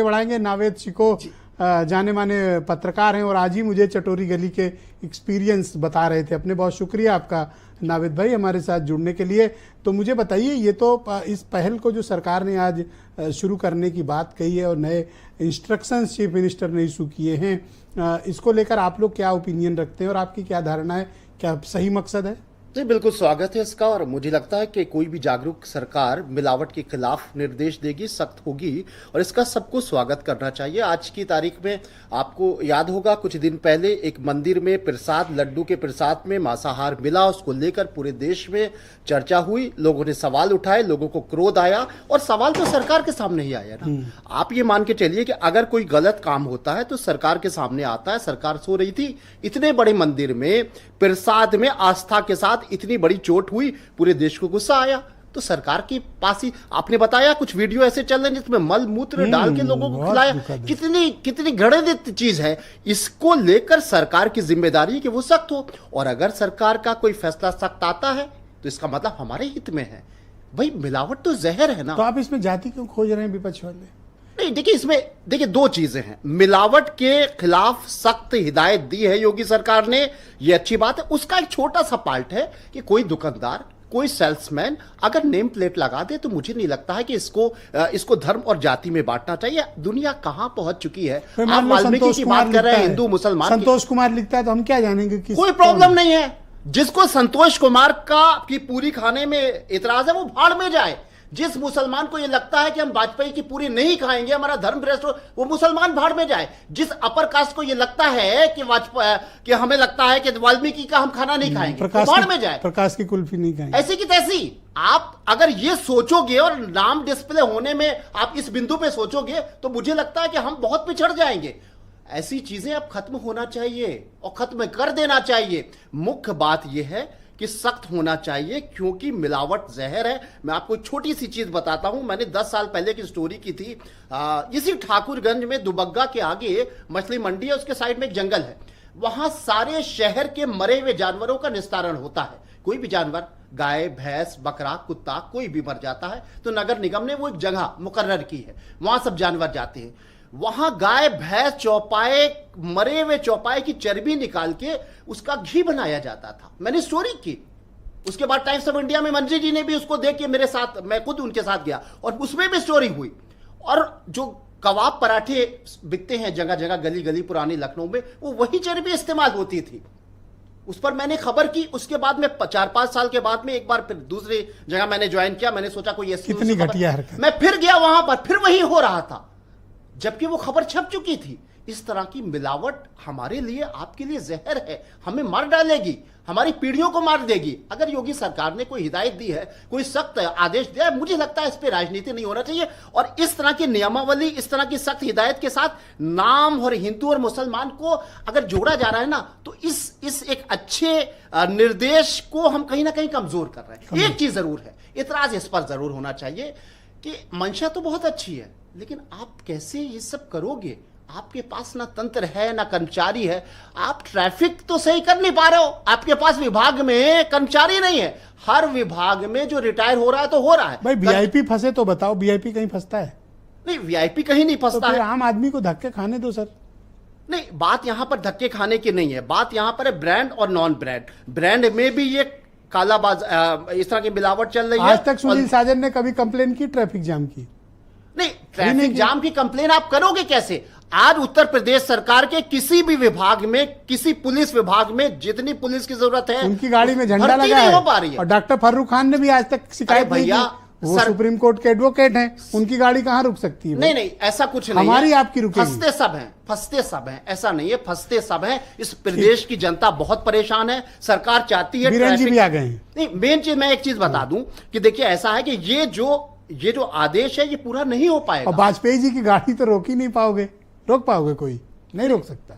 बढ़ाएंगे। नावेद शिको जाने माने पत्रकार हैं और आज ही मुझे चटोरी गली के एक्सपीरियंस बता रहे थे अपने। बहुत शुक्रिया आपका नावेद भाई हमारे साथ जुड़ने के लिए। तो मुझे बताइए, ये तो इस पहल को जो सरकार ने आज शुरू करने की बात कही है और नए इंस्ट्रक्शंस चीफ मिनिस्टर ने इशू किए हैं, इसको लेकर आप लोग क्या ओपिनियन रखते हैं और आपकी क्या धारणा है, क्या सही मकसद है? जी बिल्कुल स्वागत है इसका। और मुझे लगता है कि कोई भी जागरूक सरकार मिलावट के खिलाफ निर्देश देगी, सख्त होगी और इसका सबको स्वागत करना चाहिए। आज की तारीख में आपको याद होगा कुछ दिन पहले एक मंदिर में प्रसाद, लड्डू के प्रसाद में मांसाहार मिला, उसको लेकर पूरे देश में चर्चा हुई, लोगों ने सवाल उठाए, लोगों को क्रोध आया और सवाल तो सरकार के सामने ही आया ना। आप ये मान के चलिए कि अगर कोई गलत काम होता है तो सरकार के सामने आता है। सरकार सो रही थी, इतने बड़े मंदिर में प्रसाद में आस्था के साथ इतनी बड़ी चोट हुई, पूरे देश को गुस्सा आया। तो सरकार के पास ही आपने बताया कुछ वीडियो ऐसे चल रहे हैं जिसमें मल मूत्र डाल के लोगों को खिलाया। कितनी घृणित चीज है। इसको लेकर सरकार की जिम्मेदारी है कि वो सख्त हो, और अगर सरकार का कोई फैसला सख्त आता है तो इसका मतलब हमारे हित में है। भाई मिलावट तो जहर है ना। तो आप इसमें जाति क्यों खोज रहे हैं विपक्ष वाले? नहीं देखिए, इसमें देखिए दो चीजें हैं। मिलावट के खिलाफ सख्त हिदायत दी है योगी सरकार ने, ये अच्छी बात है। उसका एक छोटा सा पार्ट है कि कोई दुकानदार, कोई सेल्समैन अगर नेम प्लेट लगा दे तो मुझे नहीं लगता है कि इसको धर्म और जाति में बांटना चाहिए। दुनिया कहां पहुंच चुकी है। आप वाल्मीकि की बात कर रहे हैं, हिंदू मुसलमान। संतोष कुमार लिखता है तो हम क्या जानेंगे? कोई प्रॉब्लम नहीं है। जिसको संतोष कुमार की पूरी खाने में इतराज है वो भाड़ में जाए। जिस मुसलमान को ये लगता है कि हम वाजपेयी की पूरी नहीं खाएंगे, हमारा धर्म भ्रष्ट हो, वो मुसलमान भाड़ में जाए। जिस अपर कास्ट को ये लगता है कि हमें लगता है कि वाल्मीकि का हम खाना नहीं खाएंगे, वो भाड़ में जाए। प्रकाश की कुल्फी नहीं खाएंगे, ऐसी की तैसी। आप अगर ये सोचोगे और नाम डिस्प्ले होने में आप इस बिंदु पे सोचोगे तो मुझे लगता है कि हम बहुत पिछड़ जाएंगे। ऐसी चीजें अब खत्म होना चाहिए और खत्म कर देना चाहिए। मुख्य बात यह है कि सख्त होना चाहिए, क्योंकि मिलावट जहर है। मैं आपको छोटी सी चीज बताता हूं। मैंने 10 साल पहले की स्टोरी की थी। इसी ठाकुरगंज में दुबग्गा के आगे मछली मंडी है, उसके साइड में एक जंगल है। वहां सारे शहर के मरे हुए जानवरों का निस्तारण होता है। कोई भी जानवर, गाय, भैंस, बकरा, कुत्ता, कोई भी मर जाता है तो नगर निगम ने वो एक जगह मुकर्रर की है, वहां सब जानवर जाते हैं। वहां गाय, भैंस, चौपाए, मरे हुए चौपाए की चर्बी निकाल के उसका घी बनाया जाता था। मैंने स्टोरी की। उसके बाद टाइम्स ऑफ इंडिया में मंत्री जी ने भी उसको देख के मेरे साथ, मैं खुद उनके साथ गया और उसमें भी स्टोरी हुई। और जो कबाब पराठे बिकते हैं जगह जगह, गली गली पुरानी लखनऊ में, वो वही चर्बी इस्तेमाल होती थी। उस पर मैंने खबर की। उसके बाद में 4-5 साल के बाद में एक बार फिर दूसरी जगह मैंने ज्वाइन किया। मैंने सोचा कोई ऐसी कितनी घटिया हरकत। मैं फिर गया वहां पर, फिर वही हो रहा था, जबकि वो खबर छप चुकी थी। इस तरह की मिलावट हमारे लिए, आपके लिए जहर है, हमें मार डालेगी, हमारी पीढ़ियों को मार देगी। अगर योगी सरकार ने कोई हिदायत दी है, कोई सख्त आदेश दिया है, मुझे लगता है इस पे राजनीति नहीं होना चाहिए। और इस तरह की नियमावली, इस तरह की सख्त हिदायत के साथ नाम और हिंदू और मुसलमान को अगर जोड़ा जा रहा है ना, तो इस एक अच्छे निर्देश को हम कहीं ना कहीं कमजोर कर रहे हैं। एक चीज जरूर है, इतराज इस पर जरूर होना चाहिए कि मंशा तो बहुत अच्छी है, लेकिन आप कैसे ये सब करोगे? आपके पास ना तंत्र है ना कर्मचारी है। आप ट्रैफिक तो सही कर नहीं पा रहे हो, आपके पास विभाग में कर्मचारी नहीं है। हर विभाग में जो रिटायर हो रहा है तो हो रहा है। भाई वीआईपी फंसे तो बताओ, वीआईपी कहीं फंसता है? नहीं, वीआईपी कहीं नहीं फंसता है। आम आदमी को धक्के खाने दो सर। नहीं, बात यहां पर धक्के खाने की नहीं है, बात यहां पर है ब्रांड और नॉन ब्रांड। ब्रांड में भी ये कालाबाज, इस तरह की मिलावट चल रही है। आज तक सुनील साजन ने कभी कंप्लेन की ट्रैफिक जाम की? नहीं, ट्रैफिक जाम की कंप्लेन आप करोगे कैसे? आज उत्तर प्रदेश सरकार के किसी भी विभाग में, किसी पुलिस विभाग में जितनी पुलिस की जरूरत है, उनकी गाड़ी में झंडा लगा है। हो पा रही है। और डॉक्टर फर्रुख खान ने भी आज तक शिकायत नहीं की। वो सुप्रीम कोर्ट के एडवोकेट हैं, उनकी गाड़ी कहां रुक सकती है? नहीं, ऐसा कुछ नहीं। हमारी आपकी रुकेगी। फंसते सब हैं, ऐसा नहीं है, फंसते सब हैं। इस प्रदेश की जनता बहुत परेशान है। सरकार चाहती है, बीरेन जी भी आ गए हैं। नहीं, मेन चीज मैं एक चीज बता दूं कि देखिए ऐसा है कि ये जो आदेश है ये पूरा नहीं हो पाएगा। और वाजपेयी जी की गाड़ी तो रोक ही नहीं पाओगे। रोक पाओगे? कोई नहीं रोक सकता।